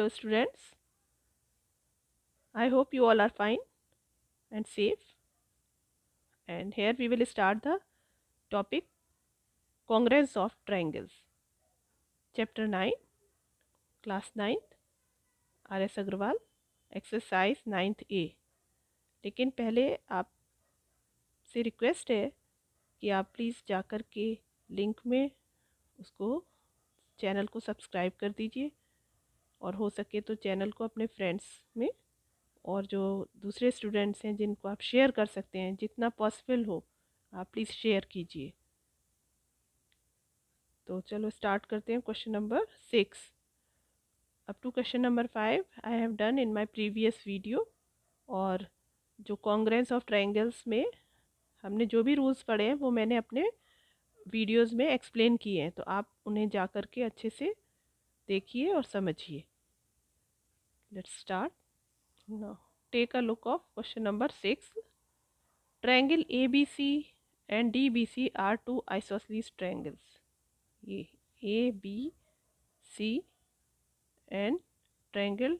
Hello students, I hope you all are fine and safe, and here we will start the topic Congruence of Triangles, Chapter 9, Class 9th, R.S. Agarwal, exercise 9th A। लेकिन पहले आपसे request है कि आप please जाकर के link में उसको चैनल को सब्सक्राइब कर दीजिए, और हो सके तो चैनल को अपने फ्रेंड्स में और जो दूसरे स्टूडेंट्स हैं जिनको आप शेयर कर सकते हैं, जितना पॉसिबल हो आप प्लीज़ शेयर कीजिए। तो चलो स्टार्ट करते हैं। Question number 6 up to question number 5 I have done in my previous video. और जो कॉन्ग्रेंस ऑफ ट्रायंगल्स में हमने जो भी रूल्स पढ़े हैं वो मैंने अपने वीडियोस में एक्सप्लेन किए हैं, तो आप उन्हें जा कर के अच्छे से देखिए और समझिए। Let's start now. Take a look of question number 6। Triangle ABC and DBC are two isosceles triangles। ये ABC एंड ट्रायंगल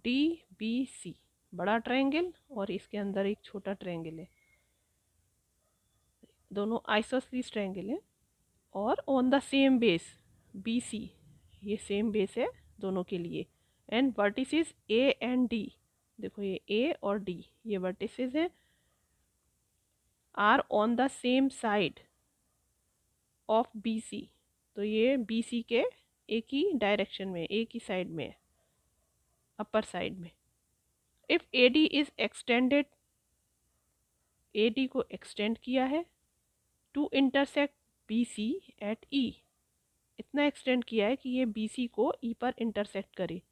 DBC, बड़ा ट्रायंगल और इसके अंदर एक छोटा ट्रायंगल है, दोनों आइसोसेलेस ट्रायंगल है। और on the same base BC, ये सेम बेस है दोनों के लिए। And vertices A and D, देखो ये A और D ये वर्टिसेस हैं, are on the same side of BC, तो ये BC के एक ही डायरेक्शन में, एक ही साइड में है, अपर साइड में। If AD is extended, AD को एक्सटेंड किया है to intersect BC at E, इतना एक्सटेंड किया है कि ये BC को E पर इंटरसेक्ट करे।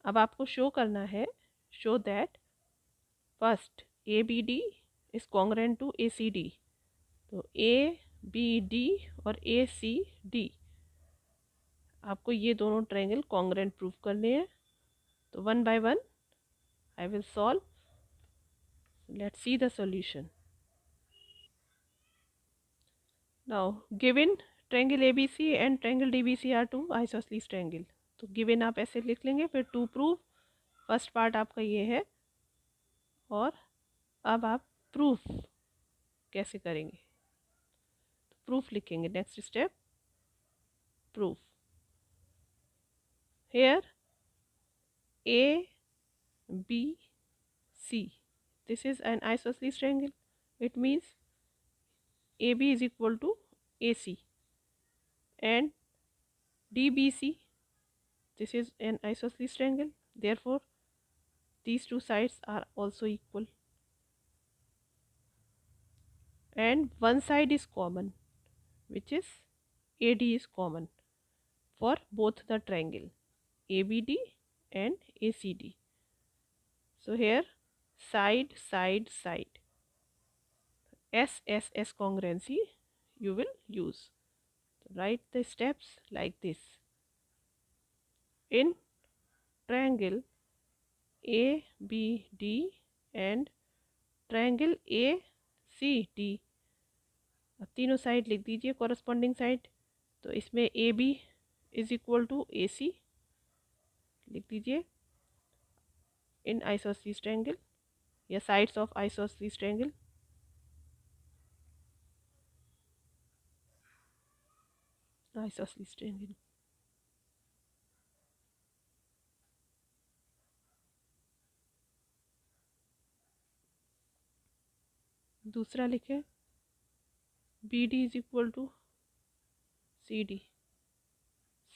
अब आपको शो करना है, show that first ABD is congruent to ACD, तो ABD और ACD आपको ये दोनों ट्रायंगल कॉन्ग्रुएंट प्रूव करने हैं। तो one by one I will solve. Let's see the solution. Now given triangle ABC and triangle DBC are two isosceles triangle, तो given आप ऐसे लिख लेंगे, फिर to prove फर्स्ट पार्ट आपका ये है, और अब आप प्रूफ कैसे करेंगे, तो प्रूफ लिखेंगे। Next step proof. Here ABC, this is an isosceles triangle, it means AB is equal to AC, and DBC, this is an isosceles triangle, therefore these two sides are also equal, and one side is common, which is AD is common for both the triangle ABD and ACD. So here side side side, SSS congruency you will use. Write the steps like this. In triangle ABD and triangle ACD, अब तीनों side लिख दीजिए corresponding side. तो इसमें AB is equal to AC लिख दीजिए in isosceles triangle या sides of isosceles triangle. Isosceles triangle दूसरा लिखे BD is equal to CD,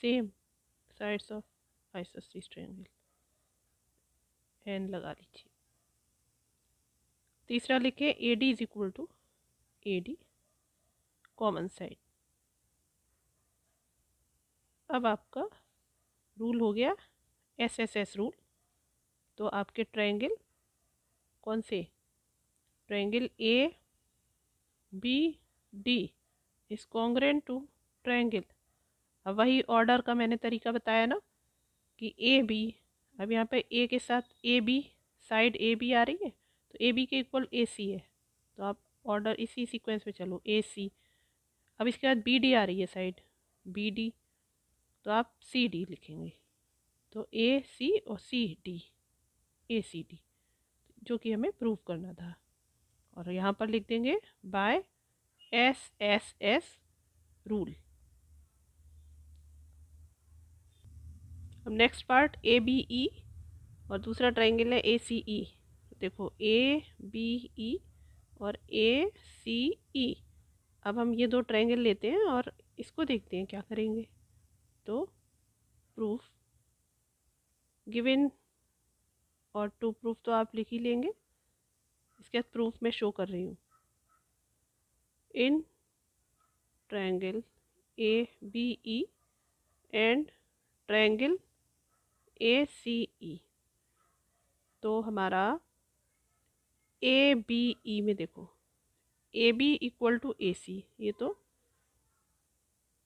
same sides of isosceles triangle, an लगा लीजिए। तीसरा लिखे AD is equal to AD, common side. अब आपका रूल हो गया SSS रूल। तो आपके ट्रायंगल कौन से, triangle ABD is congruent to triangle, अब वही ऑर्डर का मैंने तरीका बताया ना कि AB, अब यहाँ पे A के साथ AB, साइड AB आ रही है तो AB के इक्वल AC है, तो आप ऑर्डर इसी सीक्वेंस में चलो AC। अब इसके बाद BD आ रही है साइड BD, तो आप CD लिखेंगे। तो ए सी और सी डी, ए सी डी, जो कि हमें प्रूव करना था। और यहाँ पर लिख देंगे by S S S rule. अब next part A B E, और दूसरा ट्राइंगल है ए सी ई। देखो ए बी ई और ए सी ई। अब हम ये दो ट्राइंगल लेते हैं और इसको देखते हैं क्या करेंगे। तो प्रूफ गिवन और टू प्रूफ तो आप लिख ही लेंगे। इसके बाद प्रूफ में शो कर रही हूँ। In triangle A B E and triangle A C E, तो हमारा ए बी ई में देखो A B equal to A C, ये तो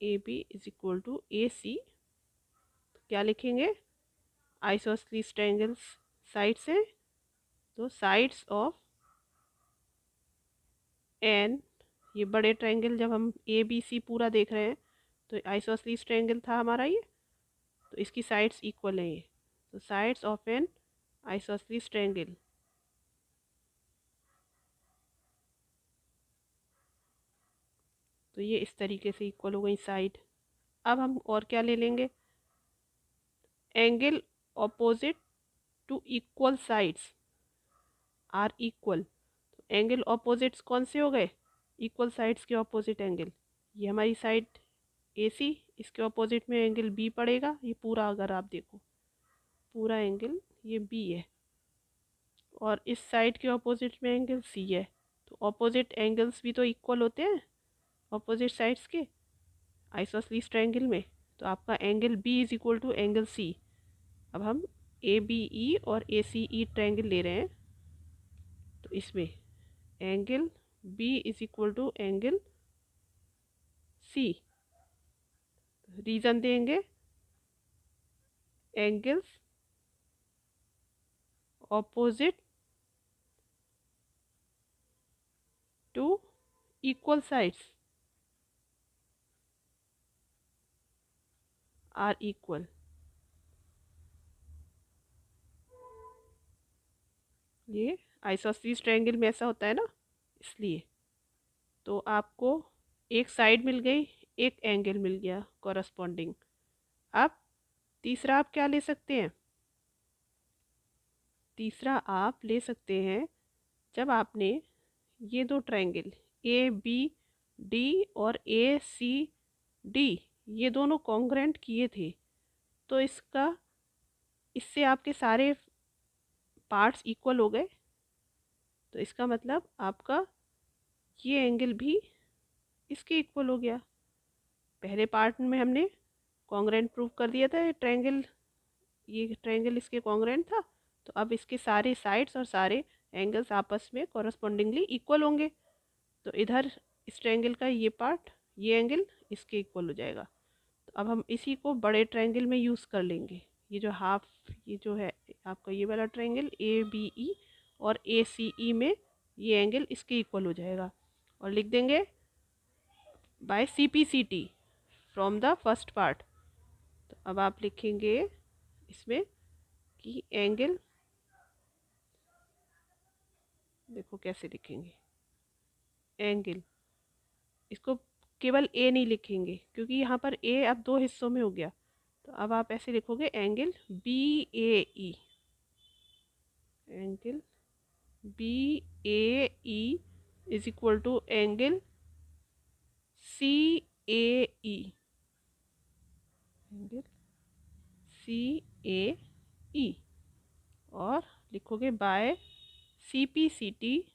A B is equal to A C. क्या लिखेंगे, आइसोसेलेस ट्रायंगल्स साइड्स हैं, तो साइड्स ऑफ एन, ये बड़े ट्रायंगल जब हम ए बी सी पूरा देख रहे हैं तो आइसोसेलेस ट्रायंगल था हमारा ये, तो इसकी साइड्स इक्वल है ये। तो sides of N isosceles triangle, तो ये इस तरीके से इक्वल हो गई साइड। अब हम और क्या ले लेंगे, angle opposite to equal sides are equal. तो एंगल ऑपोजिट्स कौन से हो गए, इक्वल साइड्स के ऑपोजिट एंगल। ये हमारी साइड ए सी, इसके ऑपोजिट में एंगल बी पड़ेगा। ये पूरा अगर आप देखो पूरा एंगल ये बी है, और इस साइड के ऑपोजिट में एंगल सी है। तो ऑपोजिट एंगल्स भी तो इक्वल होते हैं ऑपोजिट साइड्स के आइसोसेलेस ट्रायंगल में। तो आपका angle B is equal to angle C. अब हम ए बी ई और ए सी ई ट्रायंगल ले रहे हैं, तो इसमें angle B is equal to angle C. Reason देंगे, angles opposite to equal sides are equal. ये आइसोसेलेस ट्रायंगल में ऐसा होता है ना, इसलिए। तो आपको एक साइड मिल गई, एक एंगल मिल गया कॉरस्पॉन्डिंग। अब तीसरा आप क्या ले सकते हैं, तीसरा आप ले सकते हैं जब आपने ये दो ट्रायंगल ए बी डी और ए सी डी ये दोनों कॉन्ग्रेंट किए थे, तो इससे आपके सारे पार्ट्स इक्वल हो गए। तो इसका मतलब आपका ये एंगल भी इसके इक्वल हो गया। पहले पार्ट में हमने कॉन्ग्रेंट प्रूव कर दिया था, ये ट्रायंगल इसके कॉन्ग्रेंट था। तो अब इसके सारे साइड्स और सारे एंगल्स आपस में कॉरस्पॉन्डिंगली इक्वल होंगे। तो इधर इस ट्रायंगल का ये पार्ट, ये एंगल इसके इक्वल हो जाएगा। तो अब हम इसी को बड़े ट्रायंगल में यूज़ कर लेंगे। ये जो हाफ, ये जो है आपका ये वाला ट्रायंगल ए बी ई और ए सी ई में ये एंगल इसके इक्वल हो जाएगा। और लिख देंगे by C P C T from the first part. तो अब आप लिखेंगे इसमें कि एंगल, देखो कैसे लिखेंगे एंगल, इसको केवल ए नहीं लिखेंगे क्योंकि यहाँ पर ए अब दो हिस्सों में हो गया। तो अब आप ऐसे लिखोगे angle B A E, angle B A E is equal to angle C A E, angle C A E. और लिखोगे by C P C T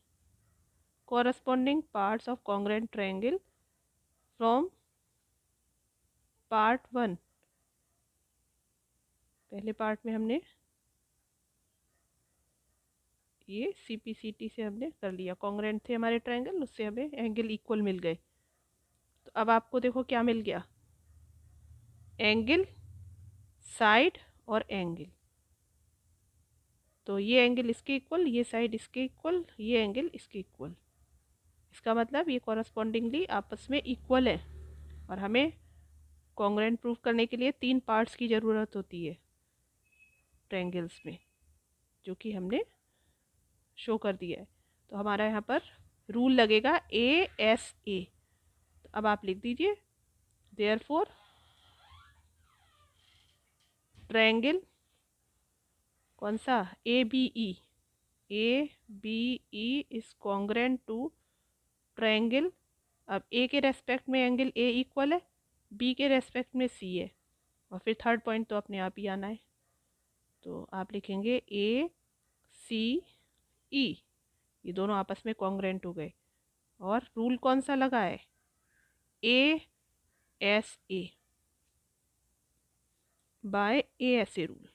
corresponding parts of congruent triangle from part 1। पहले part में हमने ये सी P C T से हमने कर लिया, कॉन्ग्रेंट थे हमारे ट्रायंगल, उससे हमें एंगल इक्वल मिल गए। तो अब आपको देखो क्या मिल गया, एंगल, साइड और एंगल। तो ये एंगल इसके इक्वल, ये साइड इसके इक्वल, ये एंगल इसके इक्वल। इसका मतलब ये कॉरस्पॉन्डिंगली आपस में इक्वल है। और हमें कॉन्ग्रेंट प्रूफ करने के लिए 3 पार्ट्स की ज़रूरत होती है। ट्रायंगल्स में, जो कि हमने शो कर दिया है। तो हमारा यहाँ पर रूल लगेगा ASA। तो अब आप लिख दीजिए देयरफॉर ट्रायंगल कौन सा ABE is congruent to triangle. अब A के रेस्पेक्ट में एंगल A इक्वल है, B के रेस्पेक्ट में C है, और फिर थर्ड पॉइंट तो अपने आप ही आना है। तो आप लिखेंगे ACE, ये दोनों आपस में कॉन्ग्रेंट हो गए। और रूल कौन सा लगा है ASA बाय ASA रूल।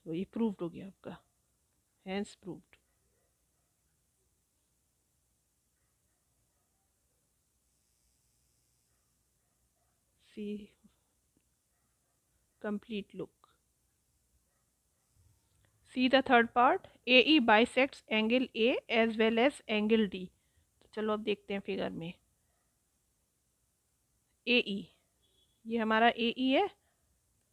तो ये प्रूव्ड हो गया आपका, hence proved. C complete look. See the third part. AE bisects angle A as well as angle D. तो चलो अब देखते हैं फिगर में। AE, ये हमारा AE है।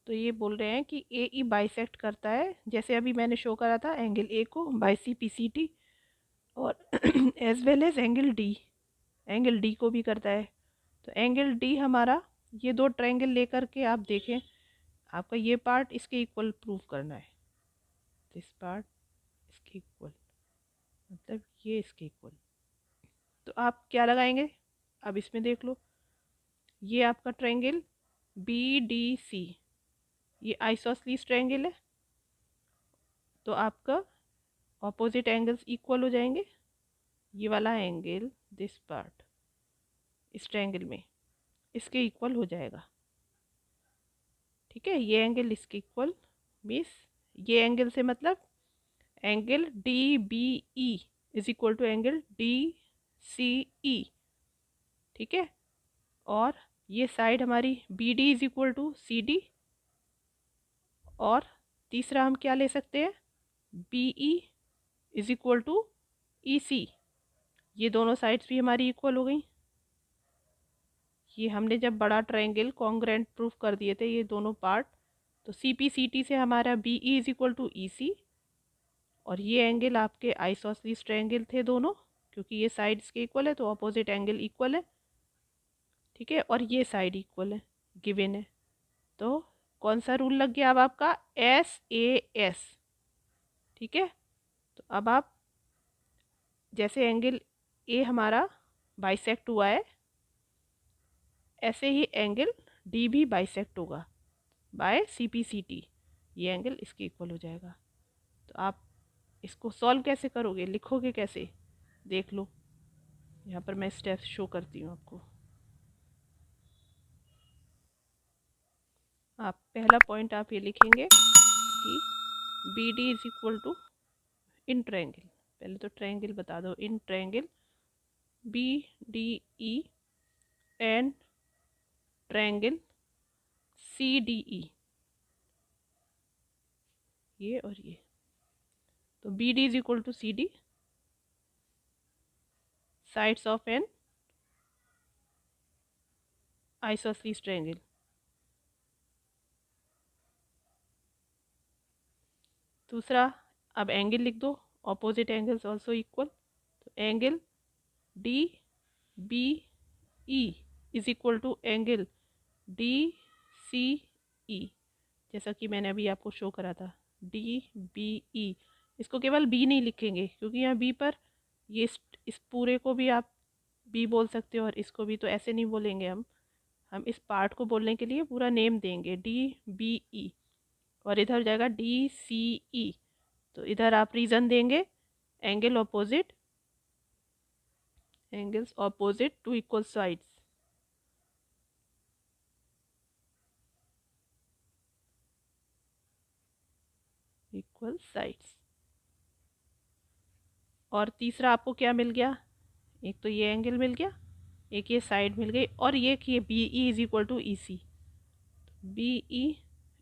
तो ये बोल रहे हैं कि AE बाइसेक्ट करता है, जैसे अभी मैंने शो करा था, एंगल A को बाय CPCT, और as well as angle D को भी करता है। तो एंगल D हमारा, ये दो ट्रायंगल लेकर के आप देखें, आपका ये पार्ट इसके इक्वल प्रूव करना है, दिस पार्ट इसके इक्वल, मतलब ये इसके इक्वल। तो आप क्या लगाएंगे, अब इसमें देख लो, ये आपका ट्रायंगल BDC, ये आइसोसलीस ट्रायंगल है। तो आपका ऑपोजिट एंगल्स इक्वल हो जाएंगे। ये वाला एंगल, दिस पार्ट इस ट्रायंगल में इसके इक्वल हो जाएगा, ठीक है। ये एंगल इसके इक्वल मीन्स ये एंगल से मतलब angle DBE is equal to angle DCE, ठीक है। और ये साइड हमारी BD is equal to CD, और तीसरा हम क्या ले सकते हैं, BE is equal to EC। ये दोनों साइड्स भी हमारी इक्वल हो गई। ये हमने जब बड़ा ट्रायंगल कॉन्ग्रेंट प्रूफ कर दिए थे ये दोनों पार्ट, तो CPCT से हमारा BE is equal to EC, और ये एंगल आपके आइसोसलीस ट्रायंगल थे दोनों, क्योंकि ये साइड्स के इक्वल है तो अपोजिट एंगल इक्वल है, ठीक है। और ये साइड इक्वल है, गिवन है। तो कौन सा रूल लग गया अब आपका, SAS, ठीक है। तो अब आप जैसे एंगल A हमारा बाइसेक्ट हुआ है, ऐसे ही एंगल D भी बाइसेक्ट होगा बाय CPCT, ये एंगल इसके इक्वल हो जाएगा। तो आप इसको सॉल्व कैसे करोगे, लिखोगे कैसे, देख लो। यहाँ पर मैं स्टेप्स शो करती हूँ आपको। आप पहला पॉइंट आप ये लिखेंगे कि BD is equal to, in triangle, पहले तो ट्रायंगल बता दो, in triangle BDE and triangle CDE, ये और ये। तो BD is equal to CD, sides of an isosceles triangle. दूसरा, अब एंगल लिख दो, ऑपोजिट एंगल्स ऑल्सो इक्वल। तो angle DBE is equal to angle DCE, जैसा कि मैंने अभी आपको शो करा था, DBE। इसको केवल B नहीं लिखेंगे, क्योंकि यहाँ B पर ये इस पूरे को भी आप B बोल सकते हो, और इसको भी, तो ऐसे नहीं बोलेंगे हम इस पार्ट को बोलने के लिए पूरा नेम देंगे DBE, और इधर जाएगा DCE। तो इधर आप रीज़न देंगे angles opposite to equal sides, equal sides. और तीसरा आपको क्या मिल गया, एक तो ये एंगल मिल गया, एक ये साइड मिल गई, और ये कि BE is equal to EC, BE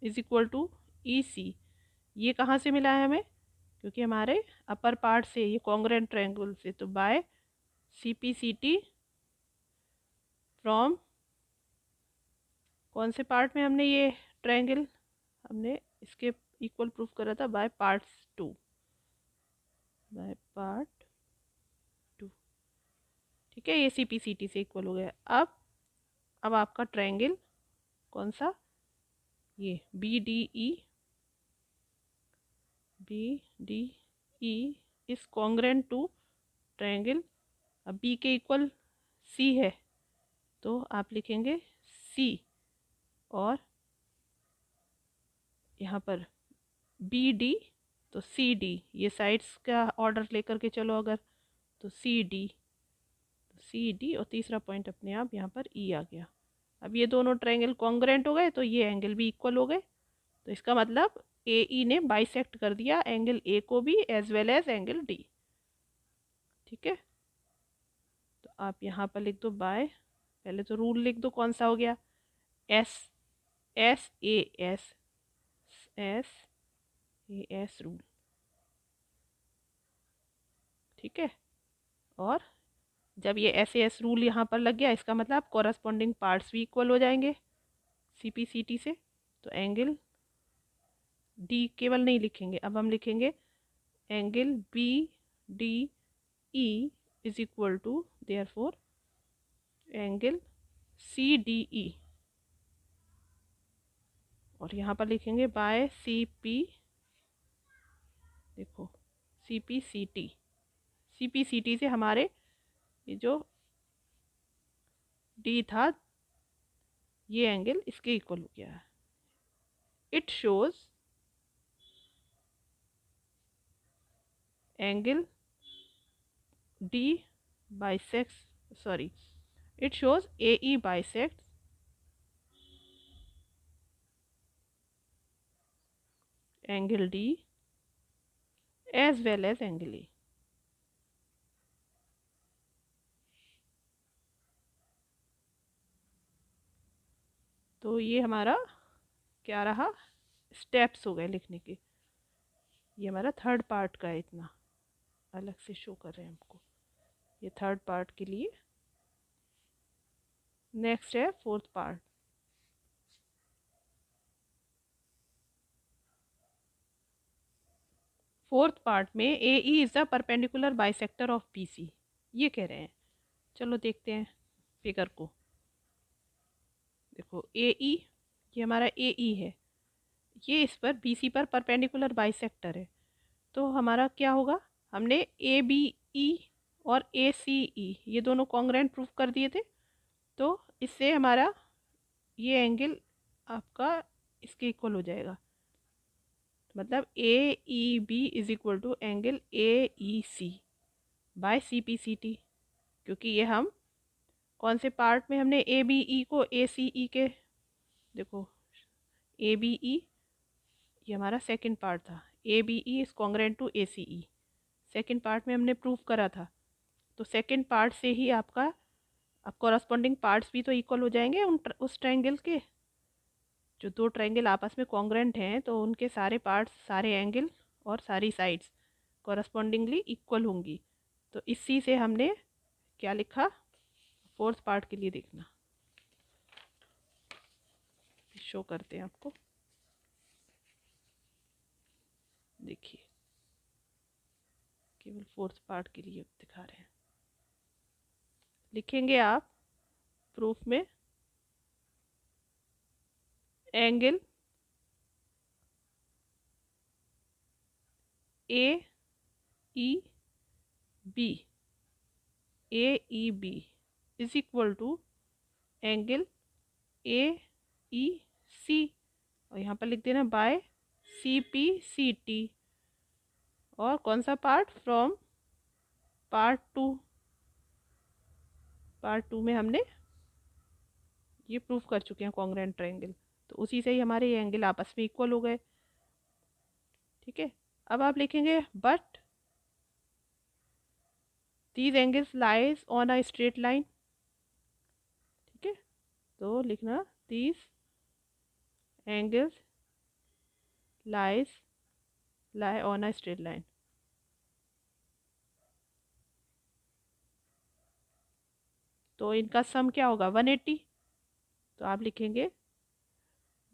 is equal to EC। ये कहाँ से मिला है हमें, क्योंकि हमारे अपर पार्ट से, ये कॉन्ग्रेंट ट्रायंगल से, तो बाय CPCT फ्रॉम कौन से पार्ट में हमने ये ट्रायंगल हमने इसके इक्वल प्रूफ करा था, बाय पार्ट्स 2, बाय पार्ट 2। ठीक है, ये CPCT से इक्वल हो गया। अब आपका ट्रायंगल कौन सा, ये BDE is congruent to triangle. अब B के इक्वल C है तो आप लिखेंगे C, और यहाँ पर BD तो CD, ये साइड्स का ऑर्डर लेकर के चलो अगर, तो CD और तीसरा पॉइंट अपने आप यहाँ पर E आ गया। अब ये दोनों ट्रायंगल कॉन्ग्रेंट हो गए तो ये एंगल भी इक्वल हो गए, तो इसका मतलब AE ने बाइसेक्ट कर दिया एंगल A को भी as well as angle D। ठीक है, तो आप यहाँ पर लिख दो बाय, पहले तो रूल लिख दो कौन सा हो गया, SAS रूल। ठीक है, और जब ये SAS रूल यहाँ पर लग गया इसका मतलब कॉरस्पॉन्डिंग पार्ट्स भी इक्वल हो जाएंगे CPCT से, तो एंगल D केवल नहीं लिखेंगे, अब हम लिखेंगे angle BDE is equal to therefore angle CDE, और यहाँ पर लिखेंगे बाय देखो CPCT से हमारे ये जो D था ये एंगल इसके इक्वल हो गया है। It shows angle D bisects, sorry, it shows AE bisects angle D as well as angle A। तो ये हमारा क्या रहा, स्टेप्स हो गए लिखने के। ये हमारा थर्ड पार्ट का है, इतना अलग से शो कर रहे हैं हमको, ये थर्ड पार्ट के लिए। नेक्स्ट है फोर्थ पार्ट। फोर्थ पार्ट में AE is the perpendicular bisector of BC, ये कह रहे हैं। चलो देखते हैं फिगर को। देखो AE, ये हमारा AE है, ये इस पर BC पर परपेंडिकुलर बाइसेक्टर है, तो हमारा क्या होगा, हमने ABE और ACE ये दोनों कॉन्ग्रेंट प्रूफ कर दिए थे, तो इससे हमारा ये एंगल आपका इसके इक्वल हो जाएगा, मतलब AEB is equal to angle AEC by CPCT, क्योंकि ये हम कौन से पार्ट में हमने ABE को ACE के, देखो ABE ये हमारा सेकंड पार्ट था, ABE is congruent to ACE, second part में हमने प्रूफ करा था, तो सेकंड पार्ट से ही आपका अब कॉरस्पॉन्डिंग पार्ट्स भी तो इक्वल हो जाएंगे उस ट्रायंगल के। जो दो ट्रायंगल आपस में कॉन्ग्रेंट हैं तो उनके सारे पार्ट्स, सारे एंगल और सारी साइड्स कॉरस्पॉन्डिंगली इक्वल होंगी। तो इसी से हमने क्या लिखा, फोर्थ पार्ट के लिए देखना, शो करते हैं आपको, देखिए केवल फोर्थ पार्ट के लिए दिखा रहे हैं। लिखेंगे आप प्रूफ में angle AEB is equal to angle AEC, और यहाँ पर लिख देना बाय CPCT, और कौन सा पार्ट, फ्रॉम पार्ट 2 में हमने ये प्रूफ कर चुके हैं कॉन्ग्रेंट ट्रायंगल, तो उसी से ही हमारे ये एंगल आपस में इक्वल हो गए। ठीक है, अब आप लिखेंगे but these angles lies on a straight line. ठीक है, तो लिखना these angles lie on a straight line। तो इनका सम क्या होगा 180। तो आप लिखेंगे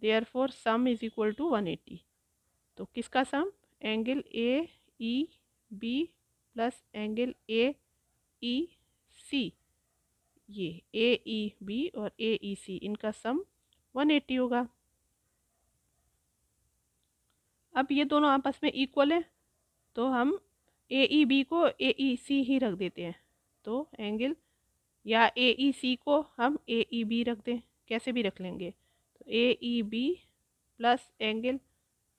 therefore sum is equal to 180। तो किसका sum, angle A E B plus angle A E C, ये ए ई बी और ए ई सी इनका सम 180 होगा। अब ये दोनों आपस में इक्वल है तो हम ए ई बी को ए ई सी ही रख देते हैं। तो एंगल या ए ई सी को हम ए ई बी रख दें, कैसे भी रख लेंगे। तो A E B plus angle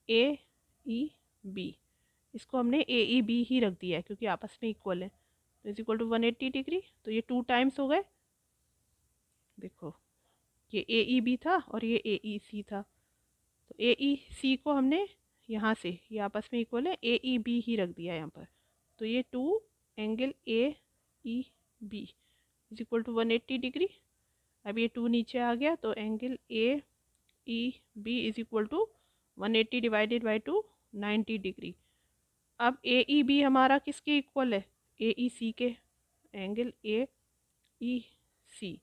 A E B, इसको हमने ए ई बी ही रख दिया है क्योंकि आपस में इक्वल है। तो इज इक्वल टू 180 डिग्री। तो ये 2 टाइम्स हो गए। देखो ये ए ई बी था और ये ए ई सी था। तो ए ई सी को हमने यहाँ से, ये आपस में इक्वल है, ए ई बी ही रख दिया यहाँ पर। तो ये 2 angle A E B is equal to 180 degree. अब ये 2 नीचे आ गया तो angle A E B is equal to 180 divided by 2 90 degree. अब ए ई बी हमारा किसके इक्वल है, ए ई सी के, एंगल ए ई सी।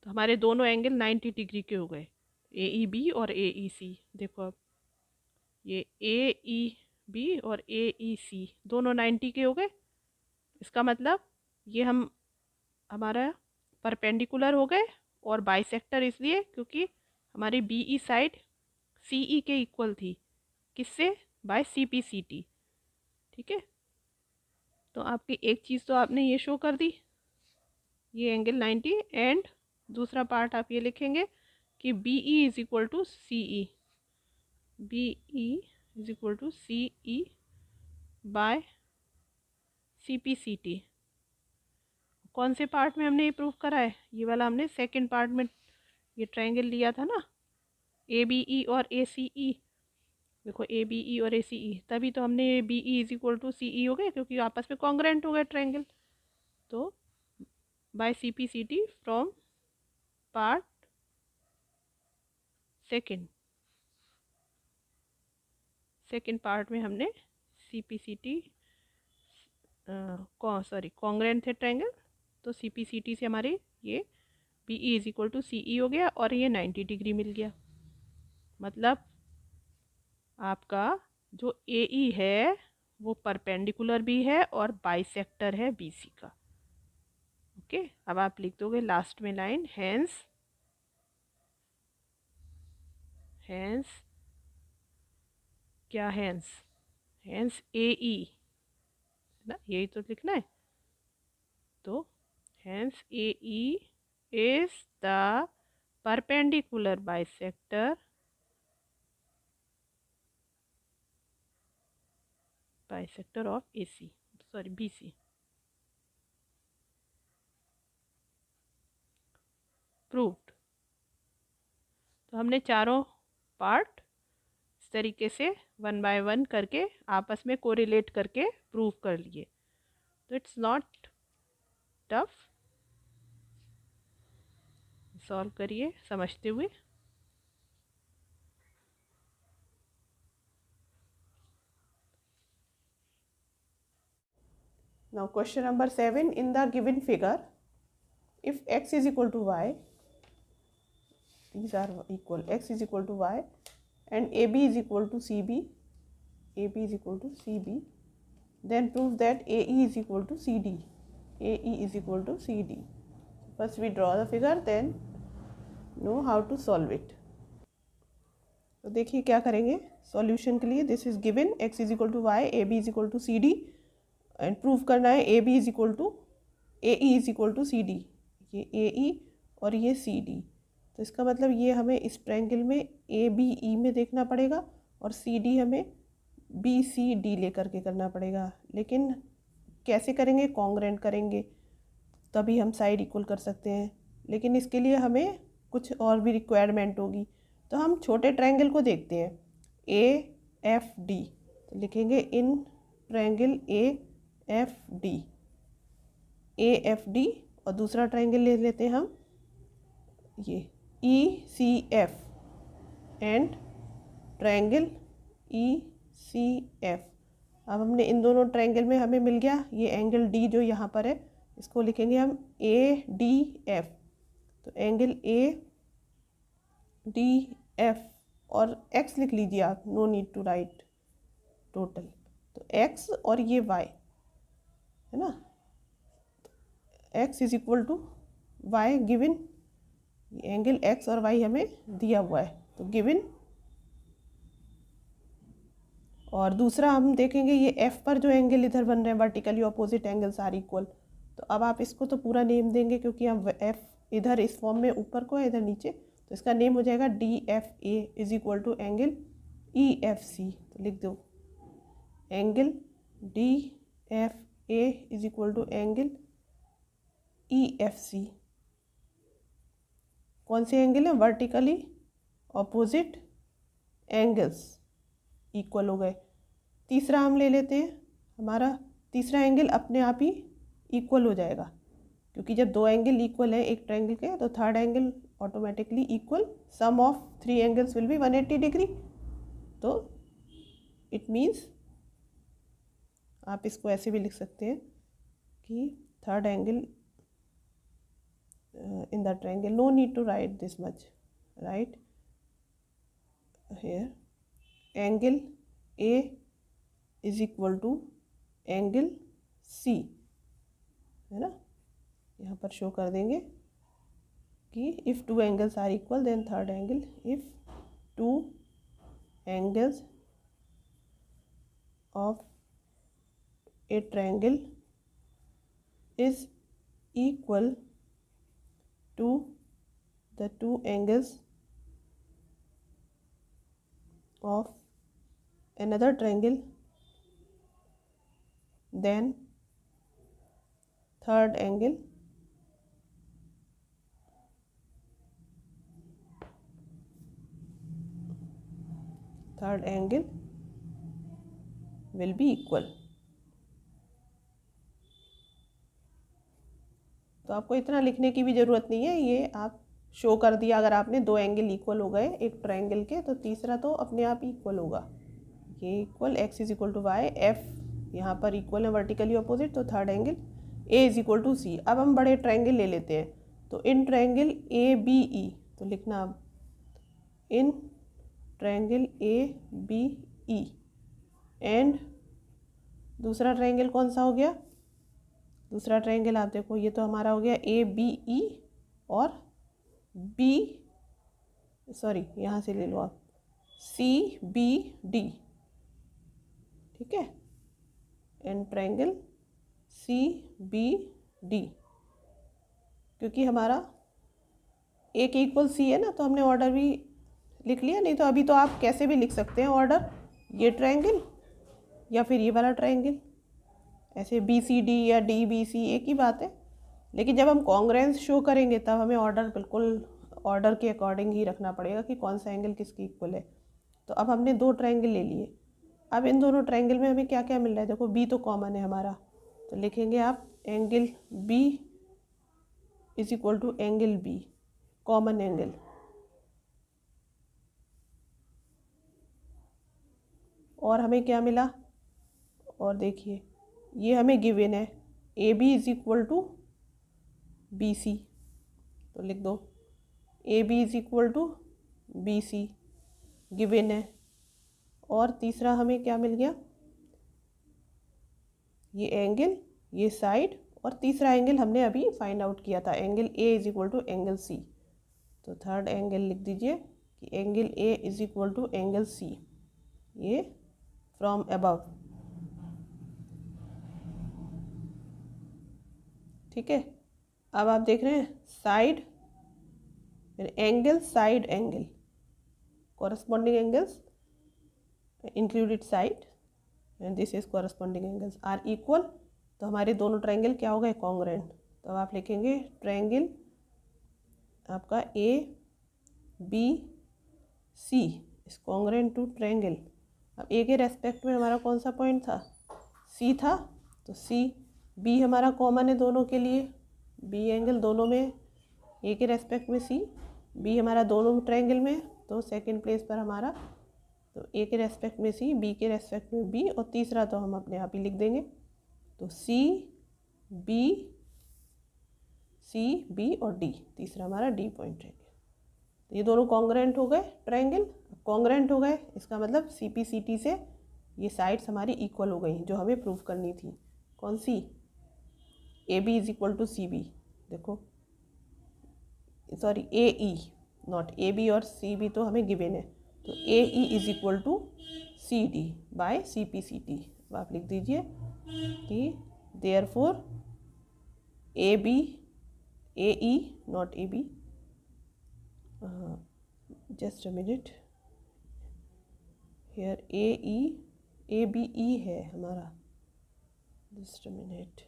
तो हमारे दोनों एंगल 90 डिग्री के हो गए, ए ई बी और ए ई सी। देखो अब ये ए ई बी और ए ई सी दोनों 90 के हो गए। इसका मतलब ये हमारा परपेंडिकुलर हो गए और बाइसेक्टर इसलिए क्योंकि हमारी बी ई साइड सी ई के इक्वल थी, किससे, by C P C T. ठीक है, तो आपकी एक चीज़ तो आपने ये शो कर दी, ये एंगल 90, एंड दूसरा पार्ट आप ये लिखेंगे कि B E is equal to C E, B E is equal to C E by C P C T. कौन से पार्ट में हमने ये प्रूव करा है, ये वाला हमने सेकंड पार्ट में ये ट्रायंगल लिया था ना, ए बी ई और ए सी ई। देखो ए बी ई और ए सी ई, तभी तो हमने B E is equal to C E हो गए क्योंकि आपस में कॉन्ग्रेंट हो गए ट्रायंगल। तो by C P C T from part second part में हमने C P C T congruent थे ट्रायंगल। तो सी पी सी टी से हमारे ये B E is equal to C E हो गया और ये 90 डिग्री मिल गया। मतलब आपका जो ए ई है वो परपेंडिकुलर भी है और बाइसेक्टर है बी सी का। ओके, अब आप लिख दोगे लास्ट में लाइन, हैंस क्या, हैंस ए ई ना, यही तो लिखना है। तो hence A E is the perpendicular bisector of AC, sorry BC। Proved. तो हमने चारों पार्ट इस तरीके से 1 बाय 1 करके आपस में कोरिलेट करके प्रूव कर लिए। तो इट्स नॉट टफ, सॉल्व करिए समझते हुए। Now question number 7, in the given figure, if x is equal to y, these are equal, x is equal to y and AB is equal to CB, then prove that AE is equal to CD, First we draw the figure, then know how to solve it. तो देखिए क्या करेंगे solution के लिए। This is given, x is equal to y, AB is equal to CD, and prove करना है A B is equal to A E is equal to C D, ये A E और ये सी डी। तो इसका मतलब ये हमें इस ट्रायंगल में ए बी ई में देखना पड़ेगा और सी डी हमें बी सी डी लेकर के करना पड़ेगा। लेकिन कैसे करेंगे, कॉन्ग्रेंट करेंगे तभी हम साइड इक्वल कर सकते हैं। लेकिन इसके लिए हमें कुछ और भी रिक्वायरमेंट होगी। तो हम छोटे ट्रायंगल को देखते हैं, ए एफ डी। तो लिखेंगे in triangle A F D, और दूसरा ट्रायंगल ले लेते हैं हम ये E C F and triangle E C F. अब हमने इन दोनों ट्रायंगल में हमें मिल गया ये एंगल डी जो यहाँ पर है, इसको लिखेंगे हम ADF। तो एंगल ADF और x लिख लीजिए आप, no need to write total. तो x और ये y है ना, x is equal to Y given, angle x और y हमें दिया हुआ है तो गिवन। और दूसरा हम देखेंगे ये f पर जो एंगल इधर बन रहे हैं vertically opposite angles are equal. तो अब आप इसको तो पूरा नेम देंगे क्योंकि हम f इधर इस फॉर्म में ऊपर को है इधर नीचे, तो इसका नेम हो जाएगा DFA is equal to angle EFC। तो लिख दो angle DFA is equal to angle EFC। कौन से एंगल है, वर्टिकली ऑपोजिट एंगल्स इक्वल हो गए। तीसरा हम ले लेते हैं, हमारा तीसरा एंगल अपने आप ही इक्वल हो जाएगा क्योंकि जब दो एंगल इक्वल है एक ट्रायंगल के, तो third angle automatically equal, sum of three angles will be 180 degree. तो इट मीन्स आप इसको ऐसे भी लिख सकते हैं कि third angle in the triangle, no need to write this much, right here angle A is equal to angle C, है ना। यहाँ पर शो कर देंगे कि if two angles are equal then third angle, if two angles of a triangle is equal to the two angles of another triangle, then third angle will be equal। तो आपको इतना लिखने की भी ज़रूरत नहीं है, ये आप शो कर दिया अगर आपने दो एंगल इक्वल हो गए एक ट्रायंगल के, तो तीसरा तो अपने आप इक्वल होगा। ये equal x is equal to Y, f यहाँ पर इक्वल है वर्टिकली ऑपोजिट, तो third angle a is equal to c। अब हम बड़े ट्रायंगल ले लेते हैं, तो इन ट्रायंगल ABE, तो लिखना अब इन ट्रायंगल ABE एंड दूसरा ट्रायंगल कौन सा हो गया, दूसरा ट्रायंगल आप देखो ये तो हमारा हो गया ABE और यहाँ से ले लो आप CBD, ठीक है, एंड ट्रायंगल CBD। क्योंकि हमारा A के इक्वल C है ना, तो हमने ऑर्डर भी लिख लिया, नहीं तो अभी तो आप कैसे भी लिख सकते हैं ऑर्डर, ये ट्रायंगल या फिर ये वाला ट्रायंगल, ऐसे BCD या DBC एक ही बात है। लेकिन जब हम कॉन्ग्रेंस शो करेंगे तब हमें ऑर्डर बिल्कुल ऑर्डर के अकॉर्डिंग ही रखना पड़ेगा कि कौन सा एंगल किसकी इक्वल है। तो अब हमने दो ट्रायंगल ले लिए, अब इन दोनों ट्रायंगल में हमें क्या क्या मिल रहा है, देखो B तो कॉमन है हमारा, तो लिखेंगे आप angle B is equal to angle B, common angle. और हमें क्या मिला, और देखिए ये हमें गिवन है AB is equal to BC, तो लिख दो AB is equal to BC given है। और तीसरा हमें क्या मिल गया, ये एंगल, ये साइड, और तीसरा एंगल हमने अभी फाइंड आउट किया था angle A is equal to angle C। तो थर्ड एंगल लिख दीजिए कि angle A is equal to angle C, ये फ्रॉम अबव, ठीक है। अब आप देख रहे हैं side angle, side angle, corresponding angles included side and this is corresponding angles are equal। तो हमारे दोनों ट्रायंगल क्या हो गए, कॉन्ग्रेंट। तो अब आप लिखेंगे ट्रायंगल आपका ABC is congruent to triangle. अब A के रेस्पेक्ट में हमारा कौन सा पॉइंट था, C था, तो CB हमारा कॉमन है दोनों के लिए, B एंगल दोनों में, A के रेस्पेक्ट में C, B हमारा दोनों ट्रायंगल में, तो सेकंड प्लेस पर हमारा, तो A के रेस्पेक्ट में C, B के रेस्पेक्ट में B, और तीसरा तो हम अपने आप ही लिख देंगे। तो CBD सी बी और डी, तीसरा हमारा डी पॉइंट रह गया। तो ये दोनों कॉन्ग्रेंट हो गए ट्रायंगल। कॉन्ग्रेंट हो गए इसका मतलब सी पी सी टी से ये साइड्स हमारी इक्वल हो गई जो हमें प्रूव करनी थी। कौन सी? A B is equal to C B. देखो sorry A E, not A B और सी बी तो हमें गिवन है, तो A E is equal to C D by C P C T. अब आप लिख दीजिए कि therefore A B, A E not A B, just a minute, here A E, A B E है हमारा, जस्ट अ मिनट,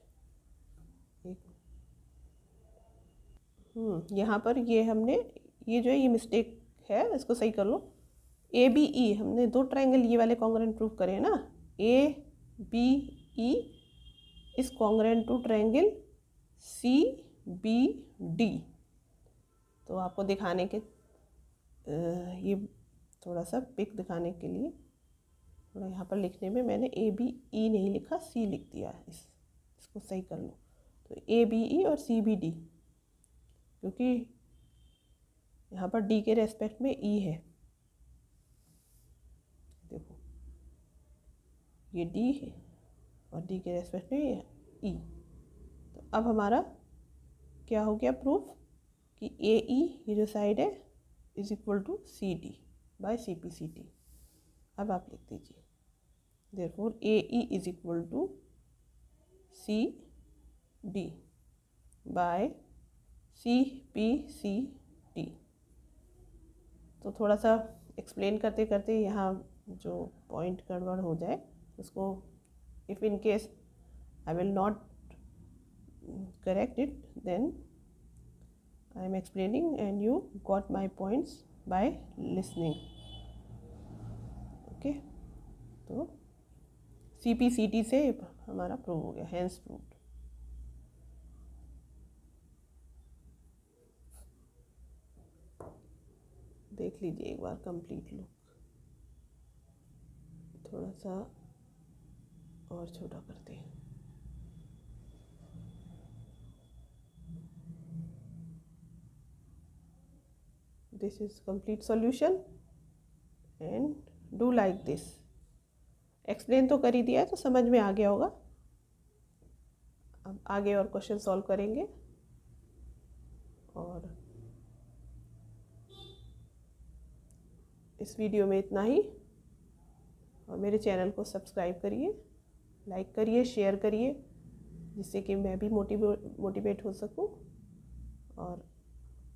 यहाँ पर ये हमने ये जो है ये मिस्टेक है, इसको सही कर लो। ए बी ई हमने दो ट्रायंगल ये वाले कॉन्ग्रेंट प्रूव करे हैं ना, A B E is congruent to triangle C B D. तो आपको दिखाने के ये थोड़ा सा पिक दिखाने के लिए थोड़ा यहाँ पर लिखने में मैंने ए बी ई नहीं लिखा, सी लिख दिया है। इसको सही कर लो। तो ए बी ई और सी बी डी, क्योंकि यहाँ पर डी के रेस्पेक्ट में ई है, देखो ये डी है और डी के रेस्पेक्ट में ई। तो अब हमारा क्या हो गया प्रूफ कि ए ई ये जो साइड है is equal to C D by C P C T. अब आप लिख दीजिए therefore A E is equal to C D by C P C T. तो थोड़ा सा एक्सप्लेन करते करते यहाँ जो पॉइंट गड़बड़ हो जाए उसको, if in case I will not correct it, then I am explaining and you got my points by listening. Okay, तो सी पी सी टी से हमारा प्रूव हो गया, हैंस प्रूव्ड। देख लीजिए एक बार कंप्लीट लुक, थोड़ा सा और छोटा करते हैं। This is complete solution and do like this. Explain तो कर ही दिया है तो समझ में आ गया होगा। अब आगे और क्वेश्चन सॉल्व करेंगे और इस वीडियो में इतना ही। और मेरे चैनल को सब्सक्राइब करिए, लाइक करिए, शेयर करिए, जिससे कि मैं भी मोटिवेट हो सकूं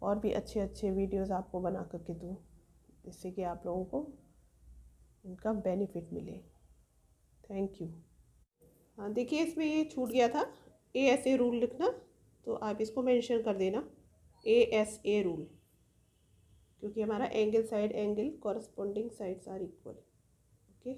और भी अच्छे अच्छे वीडियोस आपको बना करके दूं, जिससे कि आप लोगों को इनका बेनिफिट मिले। Thank you. हाँ देखिए, इसमें ये छूट गया था ए एस ए रूल लिखना, तो आप इसको मेंशन कर देना ए एस ए रूल, क्योंकि हमारा angle side angle corresponding sides are equal. Okay.